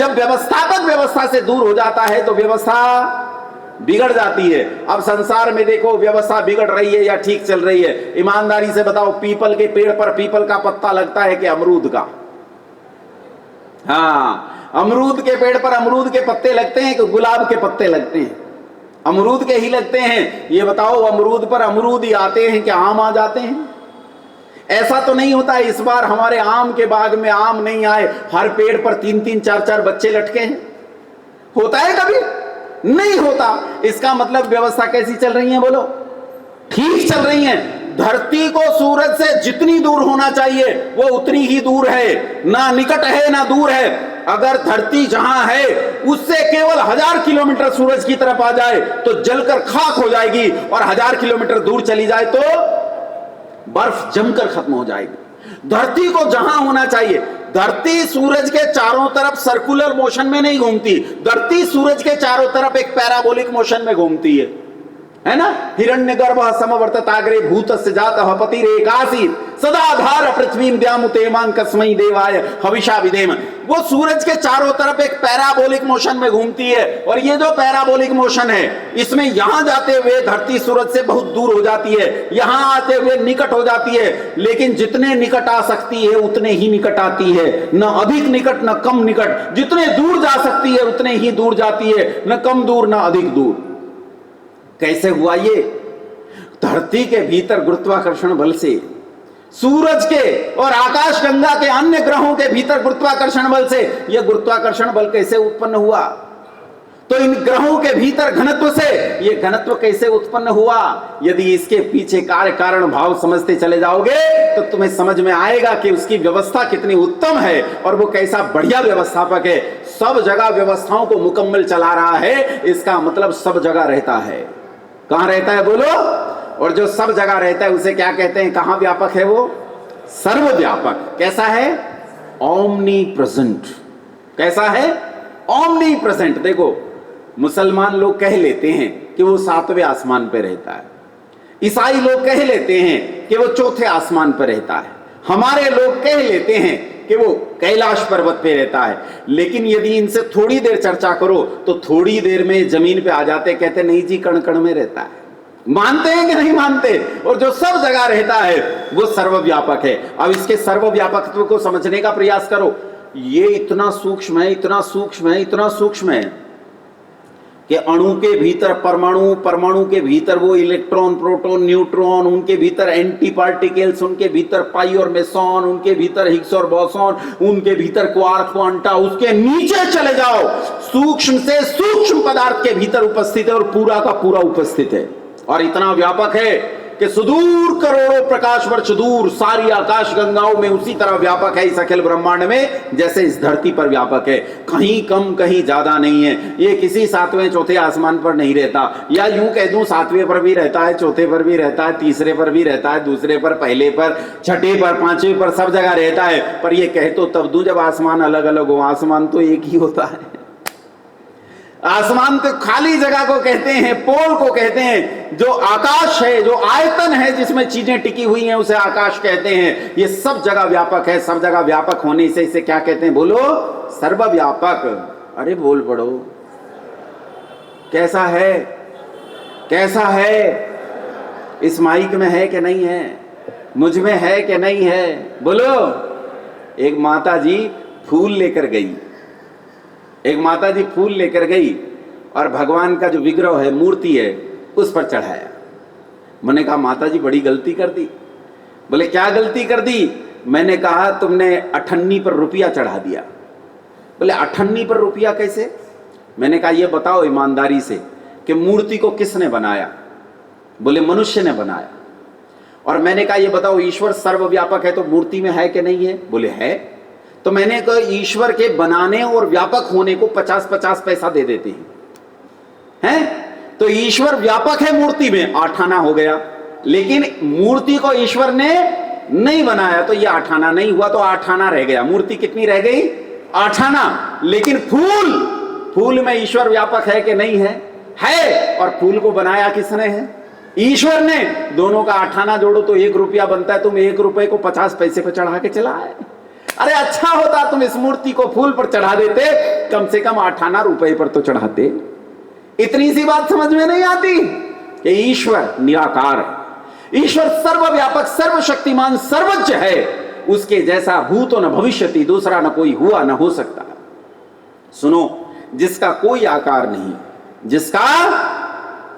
जब व्यवस्थापक व्यवस्था से दूर हो जाता है तो व्यवस्था बिगड़ जाती है। अब संसार में देखो व्यवस्था बिगड़ रही है या ठीक चल रही है, ईमानदारी से बताओ, पीपल के पेड़ पर पीपल का पत्ता लगता है कि अमरूद का? हाँ, अमरूद के पेड़ पर अमरूद के पत्ते लगते हैं कि गुलाब के पत्ते लगते हैं? अमरूद के ही लगते हैं। ये बताओ, अमरूद पर अमरूद ही आते हैं कि आम आ जाते हैं? ऐसा तो नहीं होता है इस बार हमारे आम के बाग में आम नहीं आए, हर पेड़ पर 3-3 4-4 बच्चे लटके हैं? होता है कभी? नहीं होता। इसका मतलब व्यवस्था कैसी चल रही है बोलो? ठीक चल रही है। धरती को सूरज से जितनी दूर होना चाहिए वो उतनी ही दूर है, ना निकट है ना दूर है। अगर धरती जहां है उससे केवल 1000 किलोमीटर सूरज की तरफ आ जाए तो जलकर खाक हो जाएगी, और 1000 किलोमीटर दूर चली जाए तो बर्फ जमकर खत्म हो जाएगी। धरती को जहां होना चाहिए, धरती सूरज के चारों तरफ सर्कुलर मोशन में नहीं घूमती, धरती सूरज के चारों तरफ एक पैराबोलिक मोशन में घूमती है ना? हिरण्यगर्भ समवर्तताग्रे भूतस्य जातः पतिरेकासीत् सदाधार पृथ्वीं द्यामुतेमां कस्मै देवाय हविषा विधेम। वो सूरज के चारों तरफ एक पैराबोलिक मोशन में घूमती है, और ये जो पैराबोलिक मोशन है इसमें यहां जाते हुए धरती सूरज से बहुत दूर हो जाती है, यहां आते हुए निकट हो जाती है, लेकिन जितने निकट आ सकती है उतने ही निकट आती है, न अधिक निकट न कम निकट। जितने दूर जा सकती है उतने ही दूर जाती है, न कम दूर न अधिक दूर। कैसे हुआ ये? धरती के भीतर गुरुत्वाकर्षण बल से, सूरज के और आकाश गंगा के अन्य ग्रहों के भीतर गुरुत्वाकर्षण बल से। यह गुरुत्वाकर्षण बल कैसे उत्पन्न हुआ? तो इन ग्रहों के भीतर घनत्व से यह घनत्व कैसे उत्पन्न हुआ? यदि इसके पीछे कार्य कारण भाव समझते चले जाओगे तो तुम्हें समझ में आएगा कि उसकी व्यवस्था कितनी उत्तम है और वो कैसा बढ़िया व्यवस्थापक है। सब जगह व्यवस्थाओं को मुकम्मल चला रहा है, इसका मतलब सब जगह रहता है। कहां रहता है बोलो? और जो सब जगह रहता है उसे क्या कहते हैं? कहां व्यापक है वो? सर्वव्यापक। कैसा है? Omni present. कैसा है? Omni present. देखो, मुसलमान लोग कह लेते हैं कि वो 7वें आसमान पे रहता है, ईसाई लोग कह लेते हैं कि वो 4थे आसमान पर रहता है, हमारे लोग कह लेते हैं कि वो कैलाश पर्वत पे रहता है। लेकिन यदि इनसे थोड़ी देर चर्चा करो तो थोड़ी देर में जमीन पे आ जाते, कहते नहीं जी कण कण में रहता है। मानते हैं कि नहीं मानते? और जो सब जगह रहता है वो सर्वव्यापक है। अब इसके सर्वव्यापकत्व को समझने का प्रयास करो। ये इतना सूक्ष्म है, इतना सूक्ष्म है, इतना सूक्ष्म है कि अणु के भीतर परमाणु, परमाणु के भीतर वो इलेक्ट्रॉन, प्रोटॉन, न्यूट्रॉन, उनके भीतर एंटी पार्टिकल्स, उनके भीतर पाई और मेसॉन, उनके भीतर हिग्स और बोसॉन, उनके भीतर क्वार्क, क्वांटा, उसके नीचे चले जाओ, सूक्ष्म से सूक्ष्म पदार्थ के भीतर उपस्थित है और पूरा का पूरा उपस्थित है। और इतना व्यापक है कि सुदूर करोड़ों प्रकाश वर्ष दूर सारी आकाश गंगाओं में उसी तरह व्यापक है इस अखिल ब्रह्मांड में जैसे इस धरती पर व्यापक है। कहीं कम कहीं ज्यादा नहीं है। ये किसी 7वें 4थे आसमान पर नहीं रहता, या यूं कह दूं 7वें पर भी रहता है, 4थे पर भी रहता है, तीसरे पर भी रहता है, दूसरे पर, पहले पर, छठे पर, 5वें पर, सब जगह रहता है। पर यह कह तो तब दूं जब आसमान अलग अलग हो। आसमान तो एक ही होता है। आसमान तो खाली जगह को कहते हैं, पोल को कहते हैं। जो आकाश है, जो आयतन है जिसमें चीजें टिकी हुई हैं, उसे आकाश कहते हैं। ये सब जगह व्यापक है। सब जगह व्यापक होने से इसे क्या कहते हैं बोलो? सर्वव्यापक। अरे बोल पड़ो, कैसा है? कैसा है? इस माइक में है कि नहीं है? मुझ में है कि नहीं है? बोलो। एक माता जी फूल लेकर गई, एक माता जी फूल लेकर गई और भगवान का जो विग्रह है, मूर्ति है, उस पर चढ़ाया। मैंने कहा माता जी बड़ी गलती कर दी। बोले क्या गलती कर दी? मैंने कहा तुमने अठन्नी पर रुपया चढ़ा दिया। बोले अठन्नी पर रुपया कैसे? मैंने कहा ये बताओ ईमानदारी से कि मूर्ति को किसने बनाया? बोले मनुष्य ने बनाया। और मैंने कहा ये बताओ ईश्वर सर्वव्यापक है तो मूर्ति में है कि नहीं है? बोले है। तो मैंने कहा ईश्वर के बनाने और व्यापक होने को 50-50 पैसा दे देते हैं। तो ईश्वर व्यापक है मूर्ति में, 8 आना हो गया। लेकिन मूर्ति को ईश्वर ने नहीं बनाया तो ये 8 आना नहीं हुआ, तो 8 आना रह गया। मूर्ति कितनी रह गई? 8 आना। लेकिन फूल, फूल में ईश्वर व्यापक है कि नहीं है? है। और फूल को बनाया किसने है? ईश्वर ने। दोनों का 8 आना जोड़ो तो 1 रुपया बनता है। तुम 1 रुपए को 50 पैसे पर चढ़ा के चला है। अरे अच्छा होता तुम इस मूर्ति को फूल पर चढ़ा देते, कम से कम 8 आना रुपए पर तो चढ़ाते। इतनी सी बात समझ में नहीं आती कि ईश्वर निराकार है, ईश्वर सर्वव्यापक, सर्वशक्तिमान, सर्वज्ञ है, उसके जैसा भूतो न भविष्यति, दूसरा न कोई हुआ न हो सकता। सुनो, जिसका कोई आकार नहीं, जिसका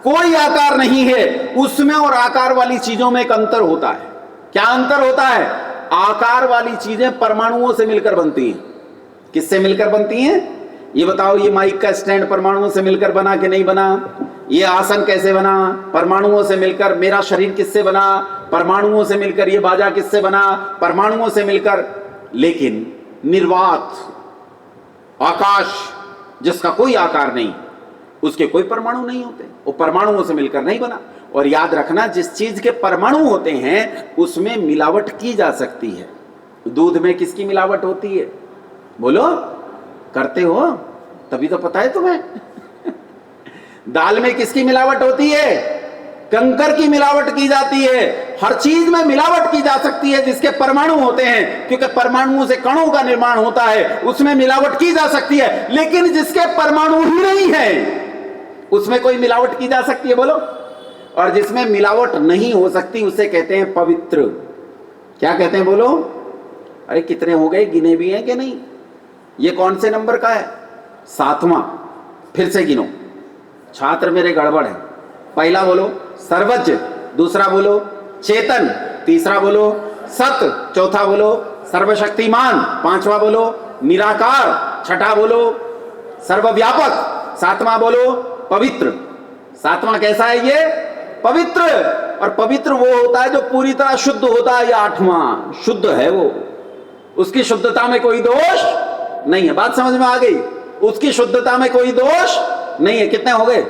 कोई आकार नहीं है, उसमें और आकार वाली चीजों में एक अंतर होता है। क्या अंतर होता है? आकार वाली चीजें परमाणुओं से मिलकर बनती हैं। किससे मिलकर बनती हैं? ये बताओ, ये माइक का स्टैंड परमाणुओं से मिलकर बना कि नहीं बना? ये आसन कैसे बना? परमाणुओं से मिलकर। मेरा शरीर किससे बना? परमाणुओं से मिलकर। ये बाजा किससे बना? परमाणुओं से मिलकर। लेकिन निर्वात आकाश, जिसका कोई आकार नहीं, उसके कोई परमाणु नहीं होते, वो परमाणुओं से मिलकर नहीं बना। और याद रखना, जिस चीज के परमाणु होते हैं उसमें मिलावट की जा सकती है। दूध में किसकी मिलावट होती है? बोलो, करते हो तभी तो पता है तुम्हें। दाल में किसकी मिलावट होती है? कंकर की मिलावट की जाती है। हर चीज में मिलावट की जा सकती है जिसके परमाणु होते हैं, क्योंकि परमाणुओं से कणों का निर्माण होता है, उसमें मिलावट की जा सकती है। लेकिन जिसके परमाणु ही नहीं है उसमें कोई मिलावट की जा सकती है? बोलो। और जिसमें मिलावट नहीं हो सकती उसे कहते हैं पवित्र। क्या कहते हैं? बोलो। अरे कितने हो गए? गिने भी हैं कि नहीं? ये कौन से नंबर का है? 7वां। फिर से गिनो। छात्र मेरे गड़बड़ है। पहला बोलो सर्वज्ञ, दूसरा बोलो चेतन, तीसरा बोलो सत्य, चौथा बोलो सर्वशक्तिमान, पांचवा बोलो निराकार, छठा बोलो सर्वव्यापक, सातवां बोलो पवित्र। सातवां कैसा है? ये पवित्र। और पवित्र वो होता है जो पूरी तरह शुद्ध होता है। ये 8वां शुद्ध है, वो उसकी शुद्धता में कोई दोष नहीं है। बात समझ में आ गई? उसकी शुद्धता में कोई दोष नहीं है। कितने हो गए?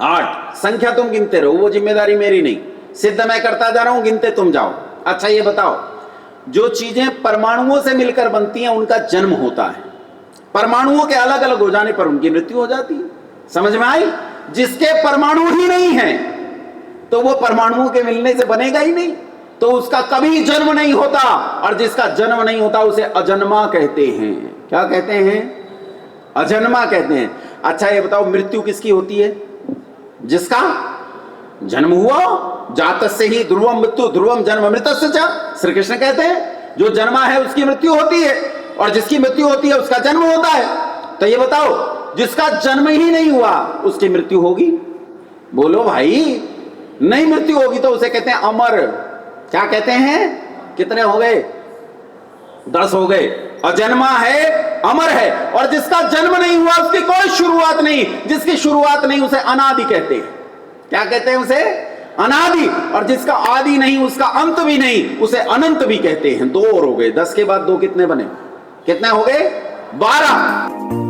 8। संख्या तुम गिनते रहो, वो जिम्मेदारी मेरी नहीं। सिद्ध मैं करता जा रहा हूं, गिनते तुम जाओ। अच्छा ये बताओ, जो चीजें परमाणुओं से मिलकर बनती हैं उनका जन्म होता है, परमाणुओं के अलग अलग हो जाने पर उनकी मृत्यु हो जाती है। समझ में आई? जिसके परमाणु ही नहीं है तो वो परमाणुओं के मिलने से बनेगा ही नहीं, तो उसका कभी जन्म नहीं होता। और जिसका जन्म नहीं होता उसे अजन्मा कहते हैं। क्या कहते हैं? अजन्मा कहते हैं। अच्छा ये बताओ, मृत्यु किसकी होती है? जिसका जन्म हुआ। जातस्य ही ध्रुवम मृत्यु ध्रुवम जन्म मृतस्य च, श्री कृष्ण कहते हैं जो जन्मा है उसकी मृत्यु होती है, और जिसकी मृत्यु होती है उसका जन्म होता है। तो ये बताओ, जिसका जन्म ही नहीं हुआ उसकी मृत्यु होगी? बोलो भाई। नहीं मृत्यु होगी तो उसे कहते हैं अमर। क्या कहते हैं? कितने हो गए? 10 हो गए। अजन्मा है, अमर है। और जिसका जन्म नहीं हुआ उसकी कोई शुरुआत नहीं, जिसकी शुरुआत नहीं उसे अनादि कहते हैं। क्या कहते हैं? उसे अनादि। और जिसका आदि नहीं उसका अंत भी नहीं, उसे अनंत भी कहते हैं। 2 और हो गए। 10 के बाद 2 कितने बने? कितने हो गए? 12।